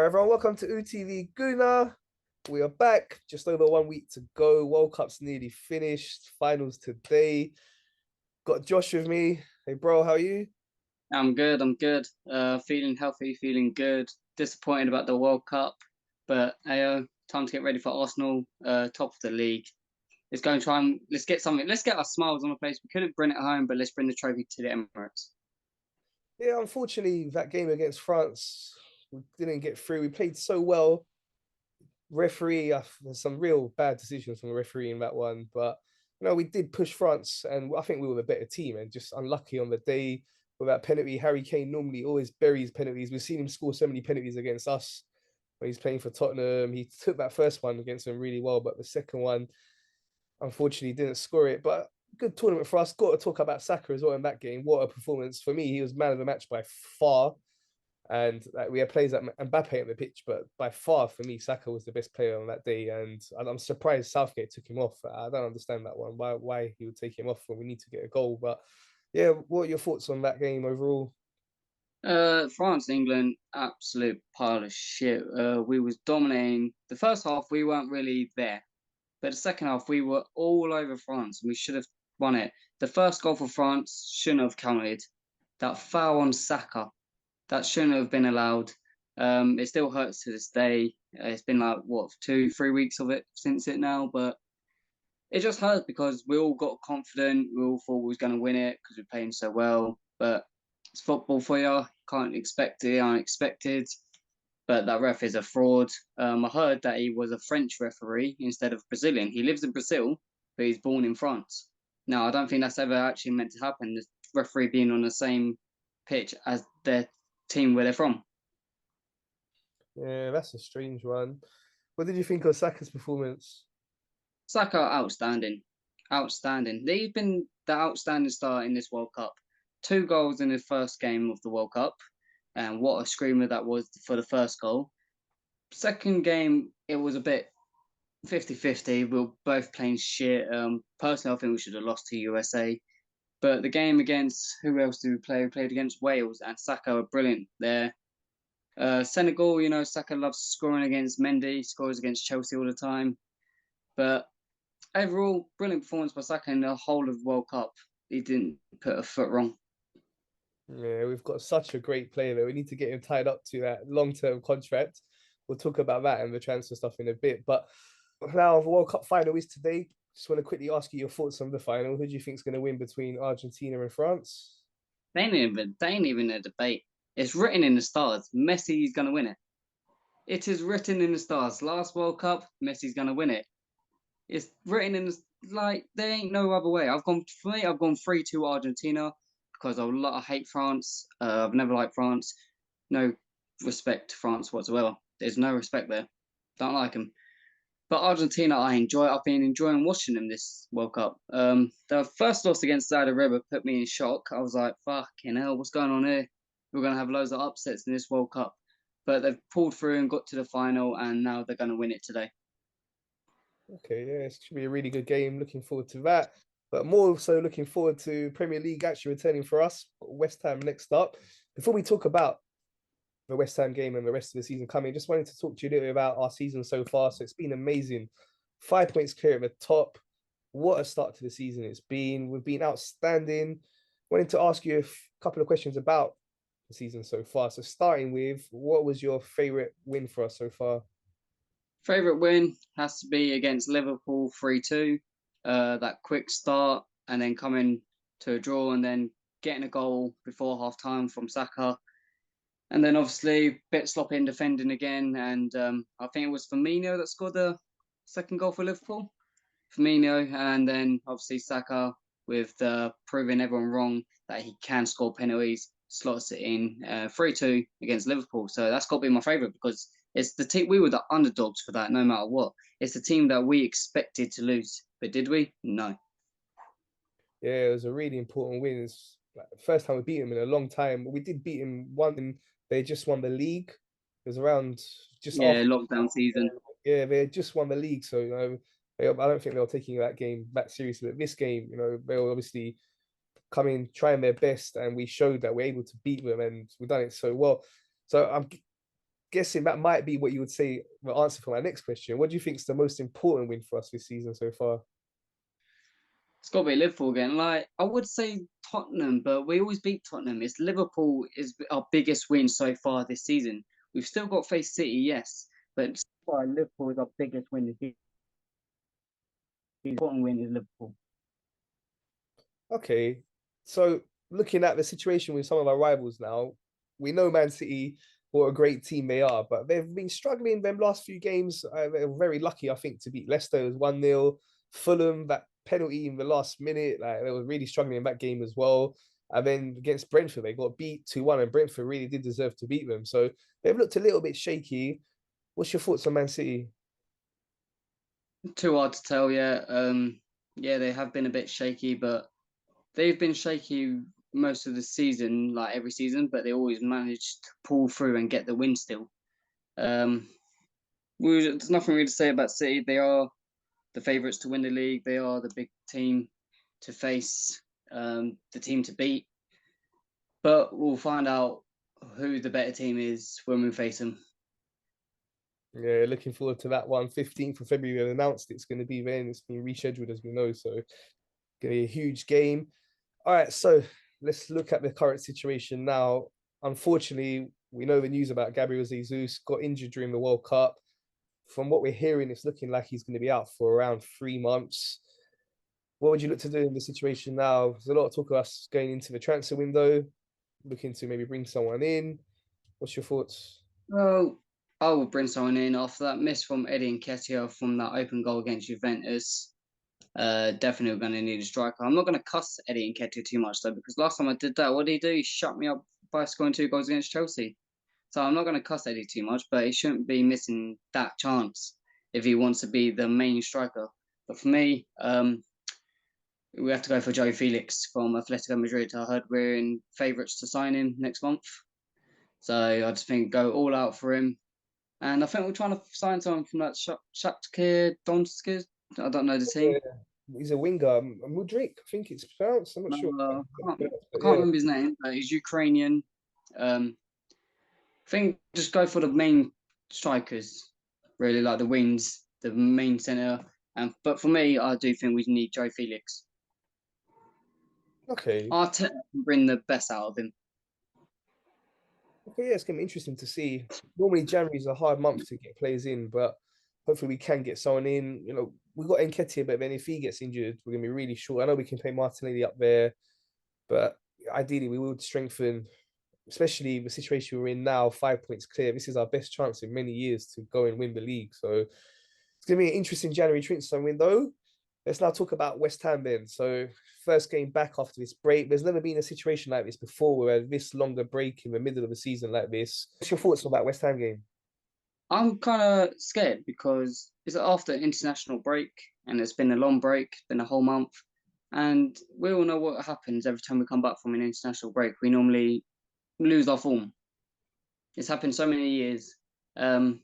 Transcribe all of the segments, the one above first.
Everyone, welcome to UTV Guna. We are back, just over 1 week to go. World Cup's nearly finished. Finals today. Got Josh with me. Hey, bro, how are you? I'm good. I'm good. Feeling healthy, feeling good. Disappointed about the World Cup, but time to get ready for Arsenal. Top of the league. Let's go and try and let's get something. Let's get our smiles on the face. We couldn't bring it home, but let's bring the trophy to the Emirates. Yeah, unfortunately, that game against France, we didn't get through. We played so well. Referee, there's some real bad decisions from the referee in that one, but we did push France, and I think we were the better team, and just unlucky on the day with that penalty. Harry Kane normally always buries penalties. We've seen him score so many penalties against us when he's playing for Tottenham. He took that first one against them really well, but the second one, unfortunately, didn't score it. But good tournament for us. Got to talk about Saka as well in that game. What a performance. For me, he was man of the match by far. And we had players like Mbappe on the pitch, but by far for me, Saka was the best player on that day. And I'm surprised Southgate took him off. I don't understand that one. Why he would take him off when we need to get a goal? But yeah, what are your thoughts on that game overall? France, England, absolute pile of shit. We was dominating the first half. We weren't really there, but the second half we were all over France, and we should have won it. The first goal for France shouldn't have counted. That foul on Saka, that shouldn't have been allowed. It still hurts to this day. It's been like what 2, 3 weeks of it since it now, but it just hurts because we all got confident. We all thought we was going to win it because we're playing so well. But it's football for you. Can't expect the unexpected. But that ref is a fraud. I heard that he was a French referee instead of Brazilian. He lives in Brazil, but he's born in France. Now, I don't think that's ever actually meant to happen. The referee being on the same pitch as their team where they're from. Yeah, that's a strange one. What did you think of Saka's performance? Saka, outstanding. Outstanding. He's been the outstanding star in this World Cup. 2 goals in the first game of the World Cup. And what a screamer that was for the first goal. Second game, it was a bit 50-50. We were both playing shit. Personally, I think we should have lost to USA. But the game against, who else did we play? We played against Wales, and Saka were brilliant there. Senegal, Saka loves scoring against Mendy, scores against Chelsea all the time. But overall, brilliant performance by Saka in the whole of the World Cup. He didn't put a foot wrong. Yeah, we've got such a great player that we need to get him tied up to that long-term contract. We'll talk about that and the transfer stuff in a bit. But now the World Cup final is today. Just want to quickly ask you your thoughts on the final. Who do you think is going to win between Argentina and France? They ain't even a debate. It's written in the stars. Messi's gonna win it. It is written in the stars. Last World Cup, Messi's gonna win it. It's written in the, like there ain't no other way. I've gone 3-2 Argentina because I hate France. I've never liked France. No respect to France whatsoever. There's no respect there. Don't like them. But Argentina, I enjoy. I've been enjoying watching them this World Cup. The first loss against Saudi Arabia put me in shock. I was like, "Fucking hell, what's going on here? We're gonna have loads of upsets in this World Cup." But they've pulled through and got to the final, and now they're gonna win it today. Okay, yeah, it should be a really good game. Looking forward to that. But more so looking forward to Premier League actually returning for us. West Ham next up. Before we talk about the West Ham game and the rest of the season coming, just wanted to talk to you a little bit about our season so far. So it's been amazing. 5 points clear at the top. What a start to the season it's been. We've been outstanding. Wanted to ask you a couple of questions about the season so far. So starting with, what was your favorite win for us so far? Favorite win has to be against Liverpool 3-2. That quick start and then coming to a draw and then getting a goal before half time from Saka. And then obviously a bit sloppy in defending again. And I think it was Firmino that scored the second goal for Liverpool. Firmino, and then obviously Saka with proving everyone wrong that he can score penalties, slots it in 3-2 against Liverpool. So that's got to be my favourite because it's the team, we were the underdogs for that no matter what. It's the team that we expected to lose. But did we? No. Yeah, it was a really important win. It's like the first time we beat them in a long time. We did beat them one, and they just won the league. It was around just Yeah, after. lockdown season. Yeah, they had just won the league, so I don't think they were taking that game that seriously. But this game, they were obviously coming, trying their best, and we showed that we're able to beat them, and we've done it so well. So guessing that might be what you would say the answer for my next question. What do you think is the most important win for us this season so far? It's got to be Liverpool again. Like I would say Tottenham, but we always beat Tottenham. It's Liverpool is our biggest win so far this season. We've still got to face City, yes, but so far Liverpool is our biggest win this season. The important win is Liverpool. Okay, so looking at the situation with some of our rivals now, we know Man City, what a great team they are, but they've been struggling them last few games. They're very lucky, I think, to beat Leicester. It was 1-0. Fulham, that penalty in the last minute, like they were really struggling in that game as well. And then against Brentford, they got beat 2-1, and Brentford really did deserve to beat them. So they've looked a little bit shaky. What's your thoughts on Man City? Too hard to tell, yeah. Yeah, they have been a bit shaky, but they've been shaky most of the season, like every season, but they always managed to pull through and get the win still. Um, there's nothing really to say about City. They are the favourites to win the league. They are the big team to face, the team to beat. But we'll find out who the better team is when we face them. Yeah, looking forward to that one. 15th of February, they announced it's going to be then. It's been rescheduled, as we know. So, going to be a huge game. All right, so let's look at the current situation now. Unfortunately, we know the news about Gabriel Jesus got injured during the World Cup. From what we're hearing, it's looking like he's going to be out for around 3 months. What would you look to do in this situation now? There's a lot of talk of us going into the transfer window, looking to maybe bring someone in. What's your thoughts? Well, I will bring someone in after that miss from Eddie Nketiah from that open goal against Juventus. Definitely we're going to need a striker. I'm not going to cuss Eddie Nketiah too much though, because last time I did that, what did he do? He shut me up by scoring 2 goals against Chelsea. So I'm not going to cuss Eddie too much, but he shouldn't be missing that chance if he wants to be the main striker. But for me, we have to go for Joe Felix from Atletico Madrid. I heard we're in favourites to sign him next month. So I just think go all out for him. And I think we're trying to sign someone from that Shakhtar Donetsk. I don't know the team. Yeah, he's a winger. Mudrik, I think it's pronounced. I'm not No, sure. I But can't yeah, remember his name, but he's Ukrainian. I think just go for the main strikers, really like the wings, the main centre. But for me, I do think we need Joe Felix. okay. Arteta can bring the best out of him. Okay, yeah, it's gonna be interesting to see. Normally January is a hard month to get players in, but hopefully we can get someone in. We got Nketiah, but then if he gets injured, we're gonna be really short. I know we can play Martinelli up there, but ideally we would strengthen, especially the situation we're in now, 5 points clear. This is our best chance in many years to go and win the league. So it's gonna be an interesting January transfer window. Let's now talk about West Ham then. So first game back after this break. There's never been a situation like this before where this longer break in the middle of a season like this. What's your thoughts on that West Ham game? I'm kind of scared because it's after international break and it's been a long break, it's been a whole month. And we all know what happens every time we come back from an international break. We normally lose our form. It's happened so many years. Um,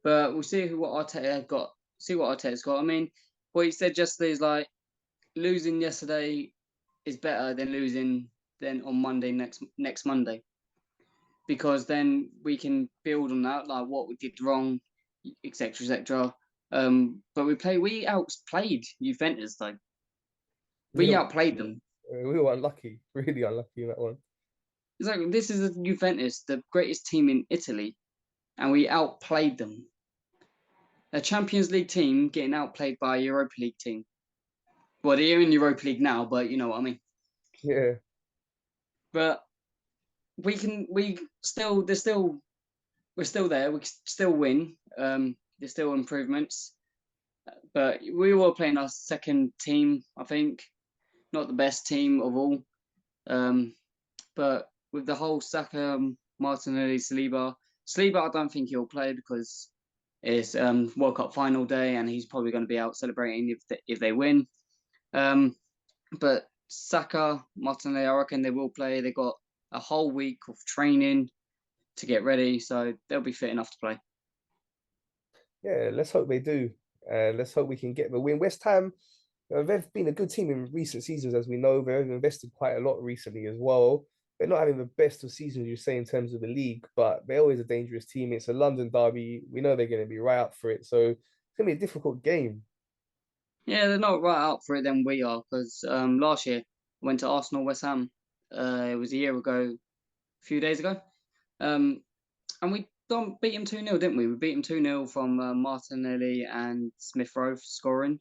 but we'll see what Arteta got. See what Arteta's got. I mean, what he said yesterday is like losing yesterday is better than losing then on Monday next Monday, because then we can build on that, like what we did wrong, etc., etc. But we outplayed Juventus though. We Yeah, outplayed them. we were unlucky, really unlucky in that one. It's like this is a Juventus, the greatest team in Italy, and we outplayed them. A Champions League team getting outplayed by a Europa League team. Well, they're in Europa League now, but you know what I mean. Yeah, But we still, we're still there. We can still win. There's still improvements, but we were playing our second team, I think, not the best team of all. Um, but with the whole Saka, Martinelli, Saliba, I don't think he'll play because it's World Cup final day, and he's probably going to be out celebrating if they win. But Saka, Martinelli, I reckon they will play. They got a whole week of training to get ready, so they'll be fit enough to play. yeah. Let's hope they do. Let's hope we can get the win. West Ham, they've been a good team in recent seasons, as we know. They've invested quite a lot recently as well. they're not having the best of seasons, you say, in terms of the league, but they're always a dangerous team. It's a London derby. We know they're going to be right up for it. So it's going to be a difficult game. Yeah, they're not right up for it than we are because last year I went to Arsenal West Ham. It was a year ago, a few days ago. Um, and we don't beat him 2-0, didn't we? We beat him 2-0 from Martinelli and Smith Rowe scoring.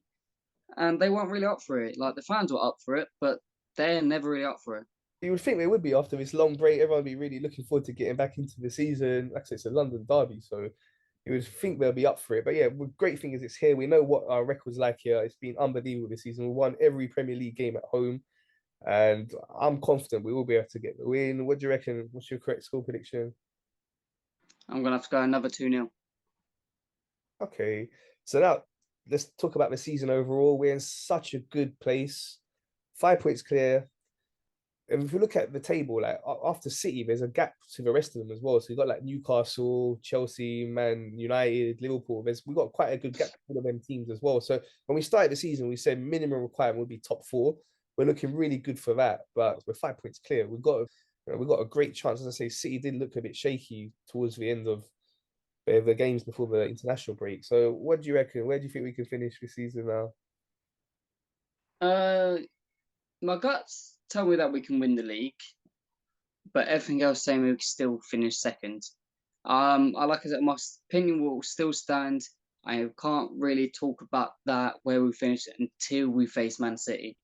And they weren't really up for it. Like the fans were up for it, but they're never really up for it. You would think they would be after this long break. Everyone would be really looking forward to getting back into the season. Like I said, it's a London derby, so you would think they'll be up for it. But yeah, the great thing is it's here. We know what our record's like here. It's been unbelievable this season. We won every Premier League game at home, and I'm confident we will be able to get the win. What do you reckon? What's your correct score prediction? I'm gonna have to go another 2-0. Okay, so now let's talk about the season overall. We're in such a good place. 5 points clear. And if you look at the table, like after City, there's a gap to the rest of them as well. So you got like Newcastle, Chelsea, Man United, Liverpool. We've got quite a good gap for them teams as well. So when we started the season, we said minimum requirement would be top four. We're looking really good for that, but we're 5 points clear. We've got a great chance. As I say, City did look a bit shaky towards the end of the games before the international break. So what do you reckon? Where do you think we can finish this season now? Uh, my guts tell me that we can win the league, but everything else saying we can still finish second. I like I said, my opinion will still stand. I can't really talk about that where we finish until we face Man City.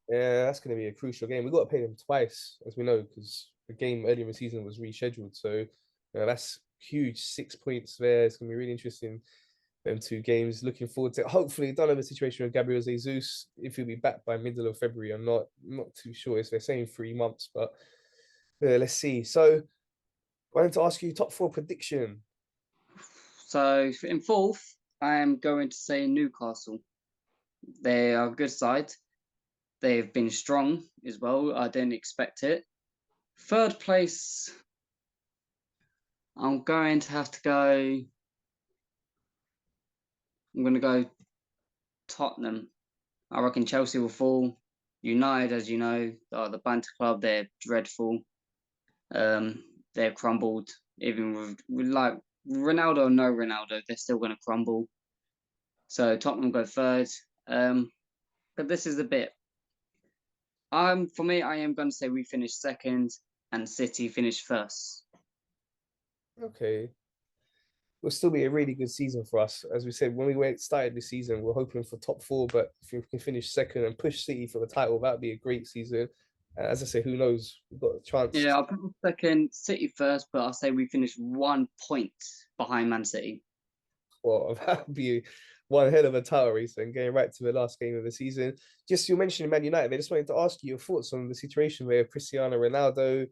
Yeah, that's going to be a crucial game. We've got to play them twice, as we know, because the game earlier in the season was rescheduled. So that's huge. 6 points there. It's going to be really interesting. Them two games. Looking forward to it. Hopefully, don't know the situation with Gabriel Jesus, if he'll be back by middle of February. I'm not too sure. If they're saying 3 months, but let's see. So I wanted to ask you top four prediction. So in fourth, I am going to say Newcastle. They are a good side. They've been strong as well. I didn't expect it. Third place, I'm going to have to go. I'm going to go Tottenham. I reckon Chelsea will fall. United, as you know, are the banter club. They're dreadful. Um, they've crumbled. Even with like Ronaldo or no Ronaldo, they're still going to crumble. So Tottenham go third. But this is a bit. For me, I am going to say we finish second and City finish first. Okay. Will still be a really good season for us. As we said, when we went started this season, we're hoping for top four, but if we can finish second and push City for the title, that'd be a great season. As I say, who knows? We've got a chance. Yeah, I'll put second, City first, but I'll say we finish 1 point behind Man City. Well, that'd be one hell of a title race and getting right to the last game of the season. Just you mentioned Man United, I just wanted to ask you your thoughts on the situation where Cristiano Ronaldo,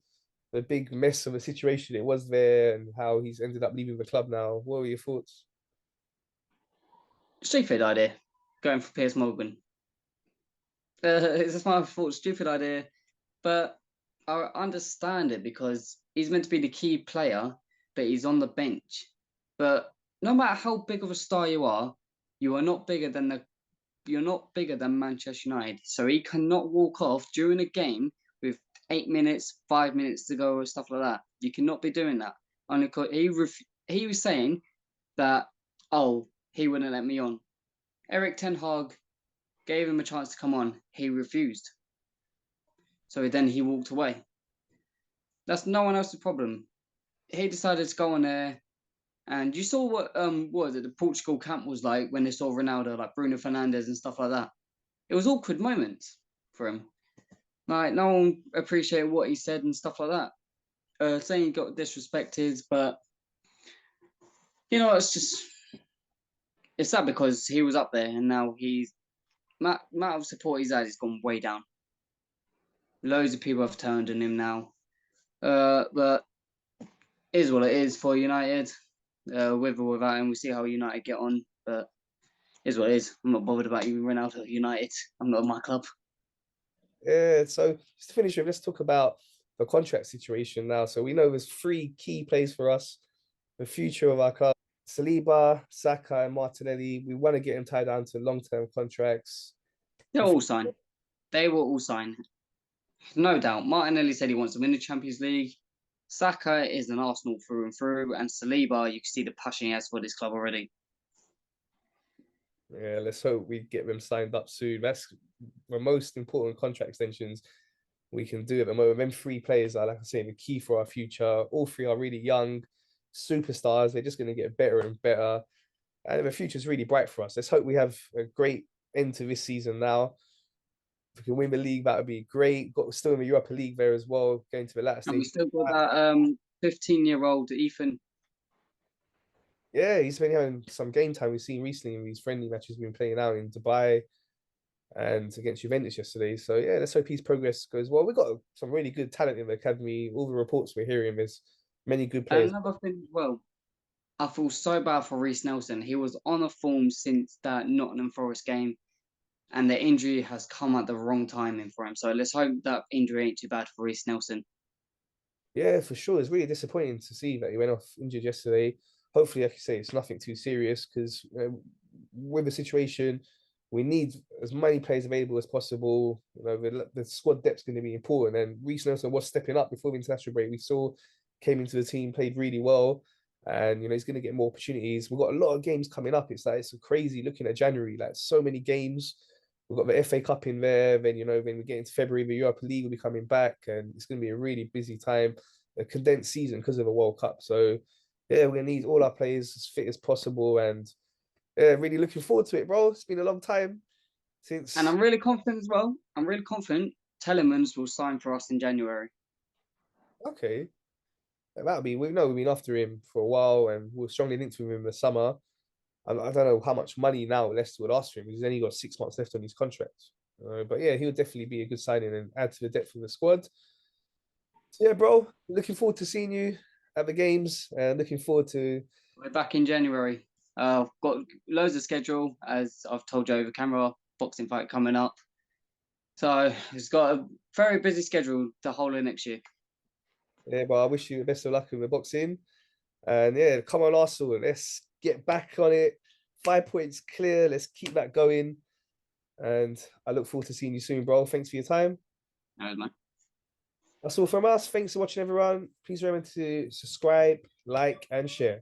the big mess of a situation it was there, and how he's ended up leaving the club now. What were your thoughts? Stupid idea, going for Piers Morgan. It's my fault, stupid idea, but I understand it because he's meant to be the key player, but he's on the bench. But no matter how big of a star you are not bigger than Manchester United. So he cannot walk off during a game with 8 minutes, 5 minutes to go, or stuff like that. You cannot be doing that. Only because he was saying that, oh, he wouldn't let me on. Eric Ten Hag gave him a chance to come on. He refused. So then he walked away. That's no one else's problem. He decided to go on there. And you saw what was it, the Portugal camp was like when they saw Ronaldo, like Bruno Fernandes and stuff like that. It was awkward moments for him. Like no one appreciated what he said and stuff like that. Saying he got disrespected, but it's sad because he was up there and now he's amount of support he's had has gone way down. Loads of people have turned on him now. But it is what it is for United. With or without him, we see how United get on. But it is what it is. I'm not bothered about you Ronaldo United. I'm not my club. Yeah, so just to finish with, let's talk about the contract situation now. So we know there's three key plays for us, the future of our club. Saliba, Saka, and Martinelli. We want to get them tied down to long-term contracts. They'll all sign. They will all sign. No doubt. Martinelli said he wants to win the Champions League. Saka is an Arsenal through and through, and Saliba, you can see the passion he has for this club already. Yeah, let's hope we get them signed up soon. That's the most important contract extensions we can do at the moment. Them three players are, like I say, the key for our future. All three are really young superstars. They're just going to get better and better. And the future's really bright for us. Let's hope we have a great end to this season now. If we can win the league, that would be great. Got still in the Europa League there as well, going to the latter And we stage. still got that 15-year-old Ethan. Yeah, he's been having some game time we've seen recently in these friendly matches we've been playing out in Dubai and against Juventus yesterday. So yeah, let's hope his progress goes well. We've got some really good talent in the academy. All the reports we're hearing, there's many good And players. another thing as well, I feel so bad for Reece Nelson. He was on a form since that Nottingham Forest game, and the injury has come at the wrong timing for him. So let's hope that injury ain't too bad for Reece Nelson. Yeah, for sure. It's really disappointing to see that he went off injured yesterday. Hopefully, like you say, it's nothing too serious because with the situation, we need as many players available as possible. The squad depth's going to be important. And Reece Nelson was stepping up before the international break. We saw came into the team, played really well, and he's going to get more opportunities. We've got a lot of games coming up. It's like it's crazy looking at January. Like so many games. We've got the FA Cup in there. Then when we get into February, the Europa League will be coming back, and it's going to be a really busy time, a condensed season because of the World Cup. So yeah, we're gonna need all our players as fit as possible, and yeah, really looking forward to it, bro. It's been a long time And since. I'm really confident as well. I'm really confident Telemans will sign for us in January. Okay, that'll be. We know we've been after him for a while, and we're strongly linked with him in the summer. I don't know how much money now Leicester would ask for him because he's only got 6 months left on his contract. But yeah, he would definitely be a good signing and add to the depth of the squad. So yeah, bro, looking forward to seeing you at the games and looking forward to. We're back in January. I've got loads of schedule, as I've told you over camera, boxing fight coming up. So it's got a very busy schedule the whole of next year. Yeah, but I wish you the best of luck with the boxing. And yeah, come on, Arsenal. Let's get back on it. 5 points clear. Let's keep that going. And I look forward to seeing you soon, bro. Thanks for your time. No, man. That's all from us. Thanks for watching, everyone. Please remember to subscribe, like, and share.